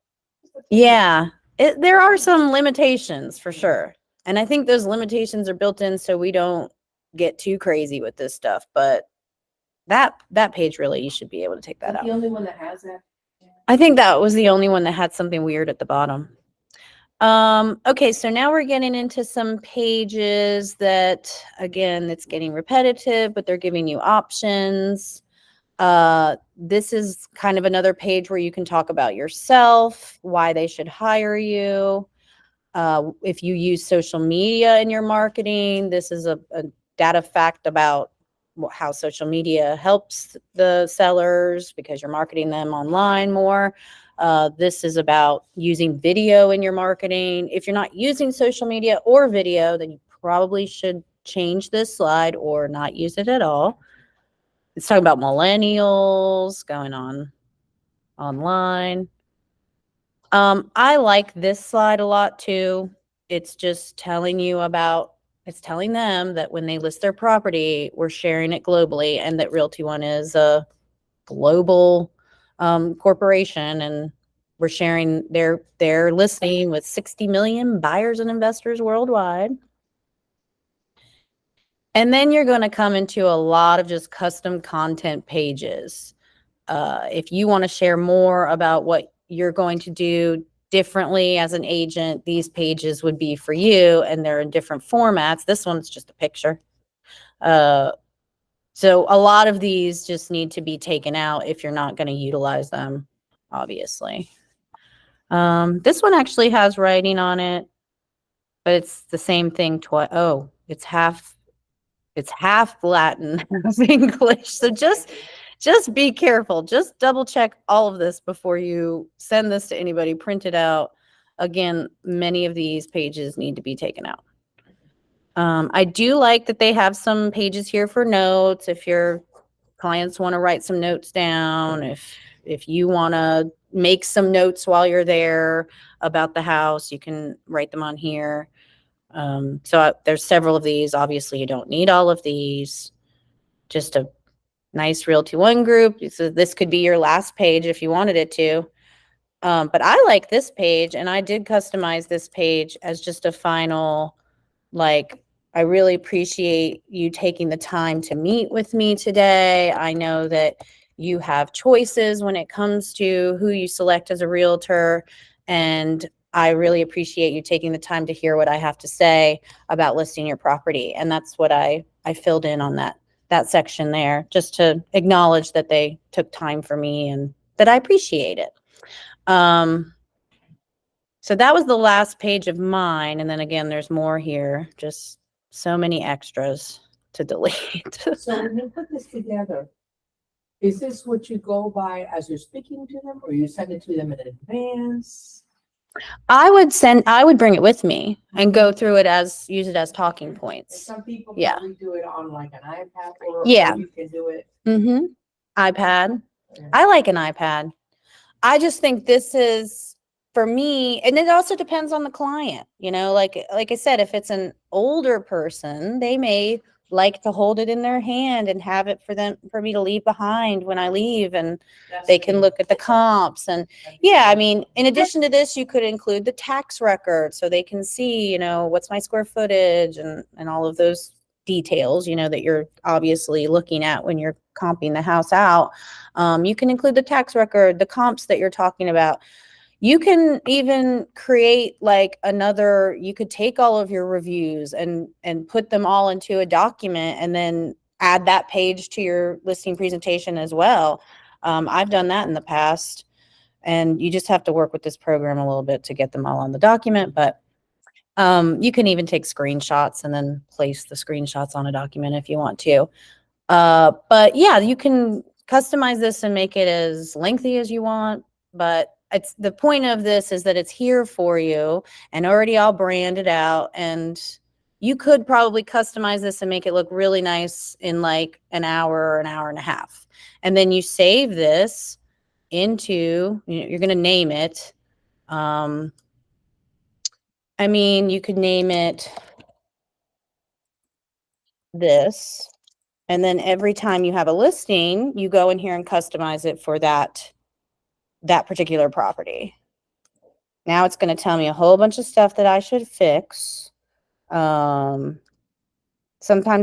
Yeah, there are some limitations for sure. And I think those limitations are built in so we don't get too crazy with this stuff. But that page really, you should be able to take that That's out. the only one that has that. I think that was the only one that had something weird at the bottom. Okay, so now we're getting into some pages that, again, it's getting repetitive, but they're giving you options. This is kind of another page where you can talk about yourself, why they should hire you. If you use social media in your marketing, this is a data fact about how social media helps the sellers because you're marketing them online more. This is about using video in your marketing. If you're not using social media or video, then you probably should change this slide or not use it at all. It's talking about millennials going on online. I like this slide a lot too. It's just telling you about, it's telling them that when they list their property, we're sharing it globally and that Realty One is a global corporation and we're sharing their listing with 60 million buyers and investors worldwide. And then you're going to come into a lot of just custom content pages. If you want to share more about what you're going to do differently as an agent, these pages would be for you, and they're in different formats. This one's just a picture. So a lot of these just need to be taken out if you're not going to utilize them, obviously. This one actually has writing on it, but it's the same thing twice. Oh, it's half Latin, half English. So just be careful. Just double check all of this before you send this to anybody. Print it out. Again, many of these pages need to be taken out. I do like that they have some pages here for notes. If your clients want to write some notes down, if you want to make some notes while you're there about the house, you can write them on here. There's several of these. Obviously, you don't need all of these. Just a nice Realty One group. So this could be your last page if you wanted it to. But I like this page, and I did customize this page as just a final, like, I really appreciate you taking the time to meet with me today. I know that you have choices when it comes to who you select as a realtor, and I really appreciate you taking the time to hear what I have to say about listing your property. And that's what I filled in on that section there, just to acknowledge that they took time for me and that I appreciate it. So that was the last page of mine. And then again, there's more here, just so many extras to delete. So when you put this together, is this what you go by as you're speaking to them, or you send it to them in advance? I would bring it with me and go through it use it as talking And points. some people Yeah. probably do it on like an iPad, or Yeah. you can do it. Mm-hmm. iPad. I like an iPad. I just think this is for me, and it also depends on the client, like I said, if it's an older person, they may like to hold it in their hand and have it for me to leave behind when I leave, and they can look at the comps. And yeah, I mean, in addition to this, you could include the tax record so they can see, what's my square footage and all of those details, that you're obviously looking at when you're comping the house out. You can include the tax record, the comps that you're talking about. You can even create you could take all of your reviews and put them all into a document and then add that page to your listing presentation as well. I've done that in the past, and you just have to work with this program a little bit to get them all on the document, but you can even take screenshots and then place the screenshots on a document if you want to. But yeah, you can customize this and make it as lengthy as you want, but the point of this is that it's here for you and already all branded out, and you could probably customize this and make it look really nice in like an hour or an hour and a half. And then you save this into, you're going to name it. I mean, you could name it this. And then every time you have a listing, you go in here and customize it for that particular property. Now it's going to tell me a whole bunch of stuff that I should fix. Sometimes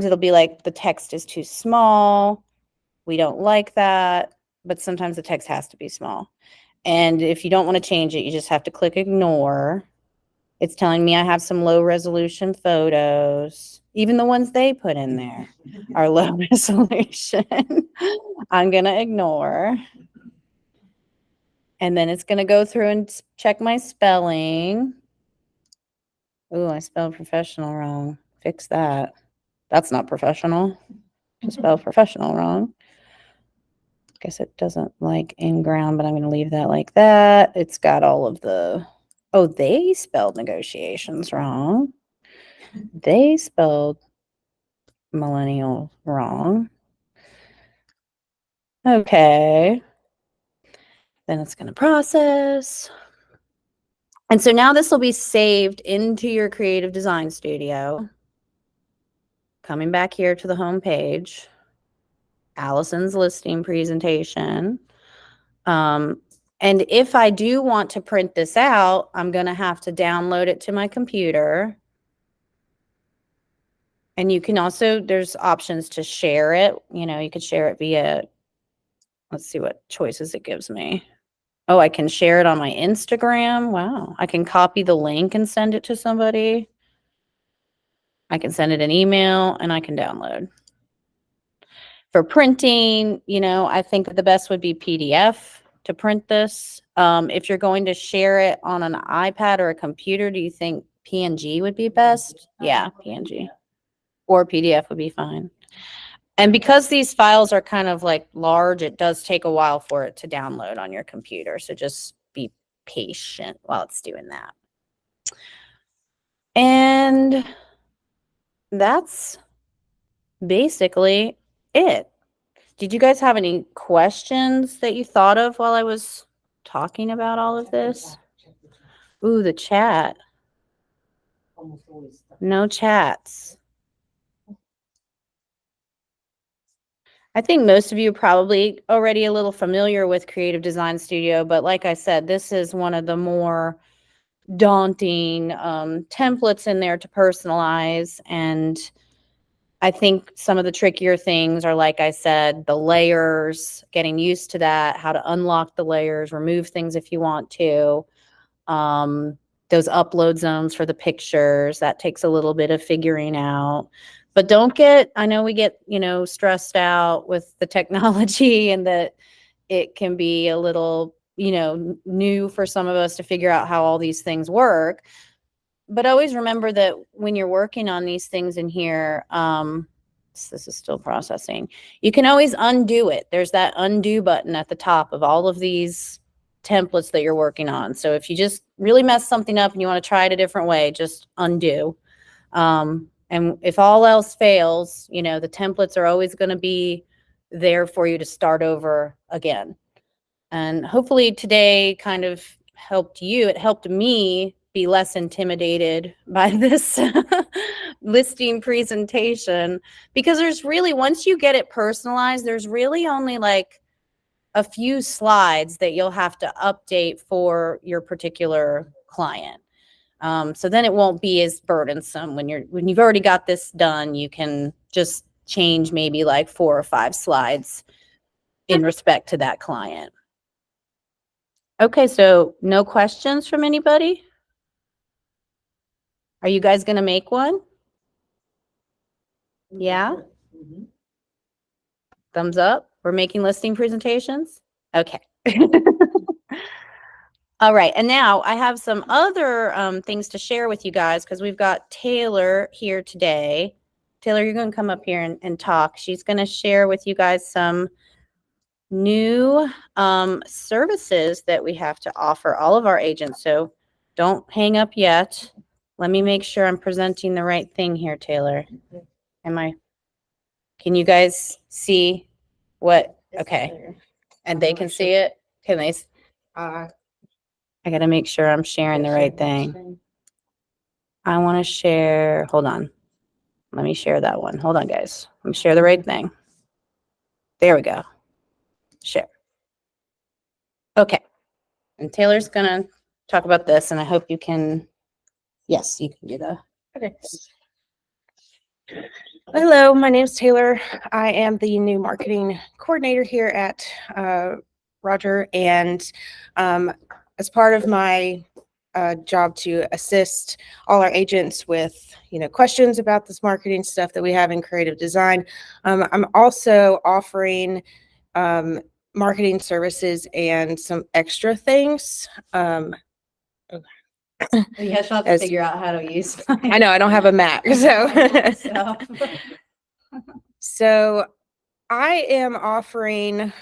it'll be like the text is too small. We don't like that, but sometimes the text has to be small. And if you don't want to change it, you just have to click ignore. It's telling me I have some low resolution photos. Even the ones they put in there are low resolution. I'm going to ignore. And then it's going to go through and check my spelling. Ooh, I spelled professional wrong. Fix that. That's not professional. I spelled professional wrong. Guess it doesn't like in ground, but I'm going to leave that like that. It's got all of the... Oh, they spelled negotiations wrong. They spelled millennial wrong. Okay. Then it's going to process. And so now this will be saved into your Creative Design Studio. Coming back here to the home page, Allison's listing presentation. And if I do want to print this out, I'm going to have to download it to my computer. And you can also, there's options to share it. You could share it via, let's see what choices it gives me. Oh, I can share it on my Instagram. Wow. I can copy the link and send it to somebody. I can send it an email and I can download. For printing, I think that the best would be PDF to print this. If you're going to share it on an iPad or a computer, do you think PNG would be best? Yeah, PNG. Or PDF would be fine. And because these files are kind of like large, it does take a while for it to download on your computer. So just be patient while it's doing that. And that's basically it. Did you guys have any questions that you thought of while I was talking about all of this? Ooh, the chat. Almost always stuff. No chats. I think most of you are probably already a little familiar with Creative Design Studio, but like I said, this is one of the more daunting templates in there to personalize. And I think some of the trickier things are, like I said, the layers, getting used to that, how to unlock the layers, remove things if you want to. Those upload zones for the pictures, that takes a little bit of figuring out. But don't get, I know we get, stressed out with the technology and that it can be a little, new for some of us to figure out how all these things work. But always remember that when you're working on these things in here, this is still processing. You can always undo it. There's that undo button at the top of all of these templates that you're working on. So if you just really mess something up and you want to try it a different way, just undo. And if all else fails, the templates are always going to be there for you to start over again. And hopefully today kind of helped you. It helped me be less intimidated by this listing presentation, because there's really, once you get it personalized, there's really only like a few slides that you'll have to update for your particular client. So then it won't be as burdensome when you've already got this done. You can just change maybe like 4 or 5 slides in respect to that client. Okay, so no questions from anybody? Are you guys going to make one? Yeah? Mhm. Thumbs up. We're making listing presentations? Okay. All right. And now I have some other things to share with you guys, because we've got Taylor here today. Taylor, you're going to come up here and talk. She's going to share with you guys some new services that we have to offer all of our agents. So don't hang up yet. Let me make sure I'm presenting the right thing here, Taylor. Can you guys see what? Okay. And they can see it? Can they? I got to make sure I'm sharing the right thing. I want to share. Hold on. Let me share that one. Hold on, guys. Let me share the right thing. There we go. Share. Okay. And Taylor's going to talk about this, and I hope you can. Yes, you can do that. Okay. Hello, my name's Taylor. I am the new marketing coordinator here at ROGR, and as part of my job to assist all our agents with questions about this marketing stuff that we have in creative design, I'm also offering marketing services and some extra things. You have to As- figure out how to use. I know I don't have a Mac, so so I am offering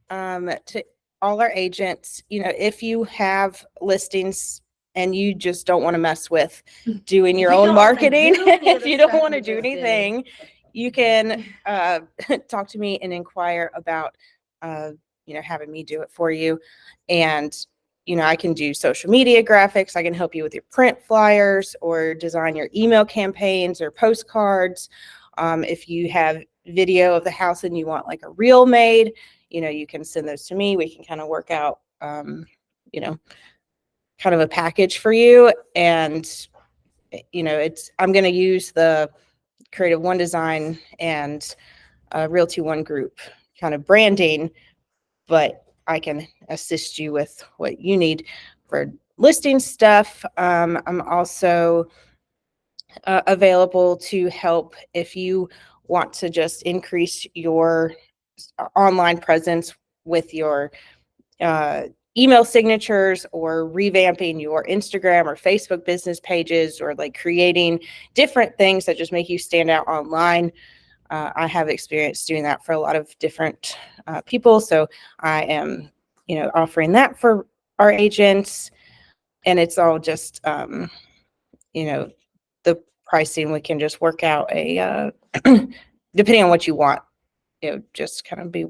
to all our agents, if you have listings and you just don't want to mess with doing your own marketing, if you don't want to do anything, you can talk to me and inquire about having me do it for you. And I can do social media graphics. I can help you with your print flyers or design your email campaigns or postcards. If you have video of the house and you want like a reel made, you can send those to me. We can kind of work out, kind of a package for you. And, I'm going to use the Creative One Design and Realty One Group kind of branding, but I can assist you with what you need for listing stuff. I'm also available to help if you want to just increase your online presence with your email signatures, or revamping your Instagram or Facebook business pages, or like creating different things that just make you stand out online. I have experience doing that for a lot of different people. So I am, offering that for our agents, and it's all just, the pricing, we can just work out a, depending on what you want, just kind of be,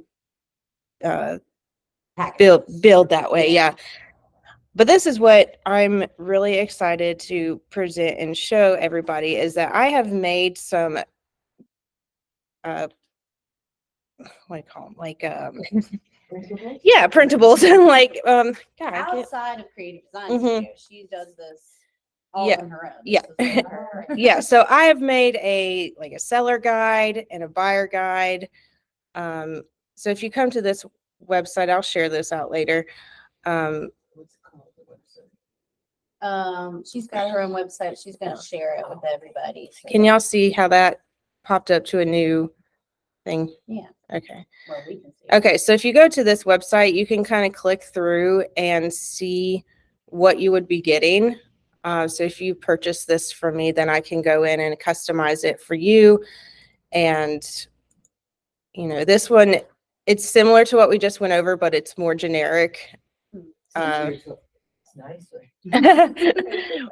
build that way. Yeah. But this is what I'm really excited to present and show everybody, is that I have made some, what do you call them? Like, yeah, printables. And like, God, I can't. Outside of creative design Mhm. studio, she does this all Yeah, on her own. yeah. This is her. Yeah, so I have made a seller guide and a buyer guide. So if you come to this website, I'll share this out later. What's it called, the website? She's got her own website. She's going to share it with everybody. So Can y'all see how that popped up to a new thing? Yeah. Okay. Well, we can see. Okay, so if you go to this website, you can kind of click through and see what you would be getting. So if you purchase this from me, then I can go in and customize it for you. And, this one, it's similar to what we just went over, but it's more generic. It's nicer.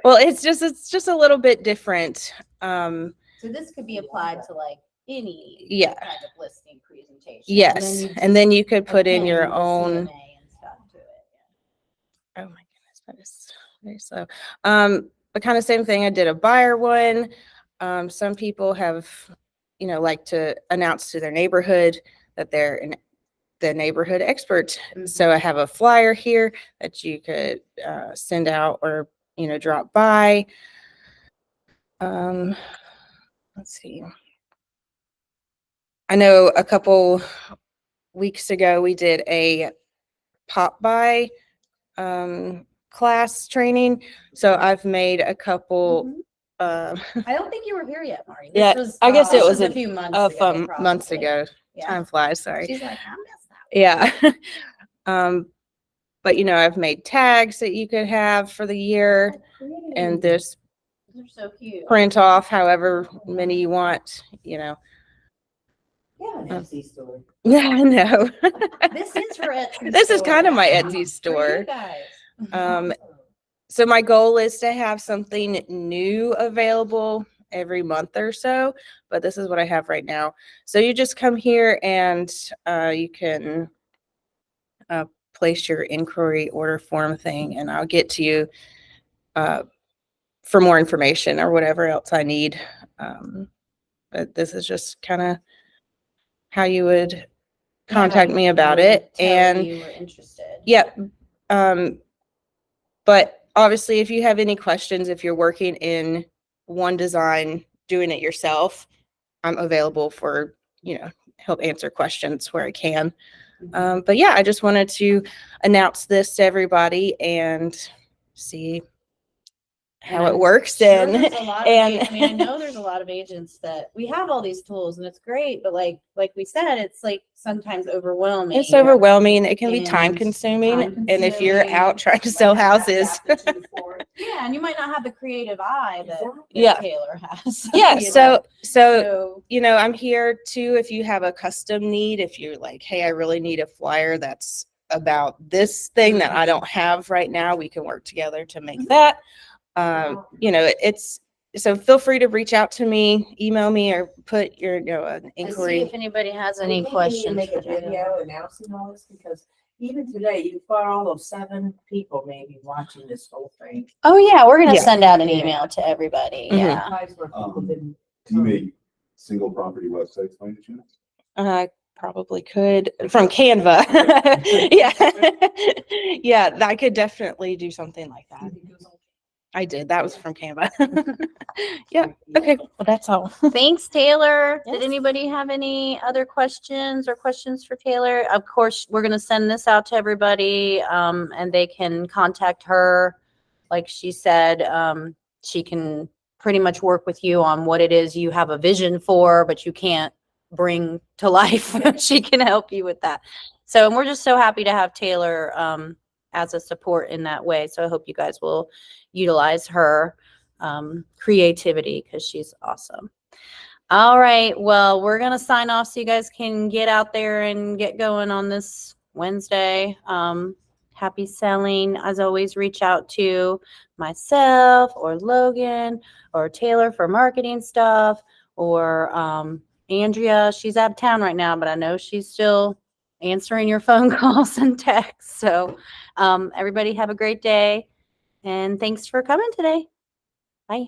Well, it's just a little bit different. So this could be applied to like any Yeah. kind of listing presentation. Yes, and then you could put in your own. CMA and stuff to it. Oh my goodness, that is very slow. But kind of same thing. I did a buyer one. Some people have, like to announce to their neighborhood that they're the neighborhood expert. So I have a flyer here that you could send out or, drop by. Let's see. I know a couple weeks ago we did a pop by class training. So I've made a couple. I don't think you were here yet, Marty. Yeah, I guess it was a few months ago. months probably. ago. Yeah. Time flies. Sorry. She's like, I missed that. Yeah. But I've made tags that you could have for the year, and this They're so cute. print off however many you want. Yeah, an Etsy store. Yeah, I know. This is her Etsy This is store. kind of my Yeah. Etsy For you store. guys. So my goal is to have something new available every month or so, but this is what I have right now. So you just come here and you can place your inquiry order form thing, and I'll get to you for more information or whatever else I need. But this is just kind of how you would contact me about it. And you were interested. yep. But obviously, if you have any questions, if you're working in one design, doing it yourself, I'm available for, help answer questions where I can. But yeah, I just wanted to announce this to everybody and see how And it I'm works. Sure, And there's a lot of and- I mean, I know there's a lot of agents that we have all these tools and it's great, but like we said, it's like sometimes overwhelming. it's overwhelming. It can be time And consuming. time And if you're consuming. out trying to sell houses. Yeah, and you might not have the creative eye that Yeah. Taylor has. Yeah. you So know. I'm here too. If you have a custom need, if you're like, hey, I really need a flyer that's about this thing that I don't have right now, we can work together to make that. So feel free to reach out to me, email me, or put your, an To see inquiry. if anybody has I any think we need to questions. Make a for Taylor. video announcing all this, because even today, you've got all those 7 people maybe watching this whole thing. Oh yeah, we're gonna Yeah. send out an Yeah. email to everybody. Mhm. Yeah. Sometimes where people didn't Do you make single property websites by any chance? I probably could from Canva. Yeah. Yeah, I could definitely do something like that. I did. That was from Canva. Yeah. Okay. Well, that's all. Thanks, Taylor. Yes. Did anybody have any other questions for Taylor? Of course, we're gonna send this out to everybody, and they can contact her. Like she said, she can pretty much work with you on what it is you have a vision for, but you can't bring to life. She can help you with that. So, and we're just so happy to have Taylor as a support in that way. So I hope you guys will utilize her creativity because she's awesome. All right. Well, we're going to sign off so you guys can get out there and get going on this Wednesday. Happy selling. As always, reach out to myself or Logan or Taylor for marketing stuff, or Andrea. She's out of town right now, but I know she's still answering your phone calls and texts. So everybody have a great day. And thanks for coming today. Bye.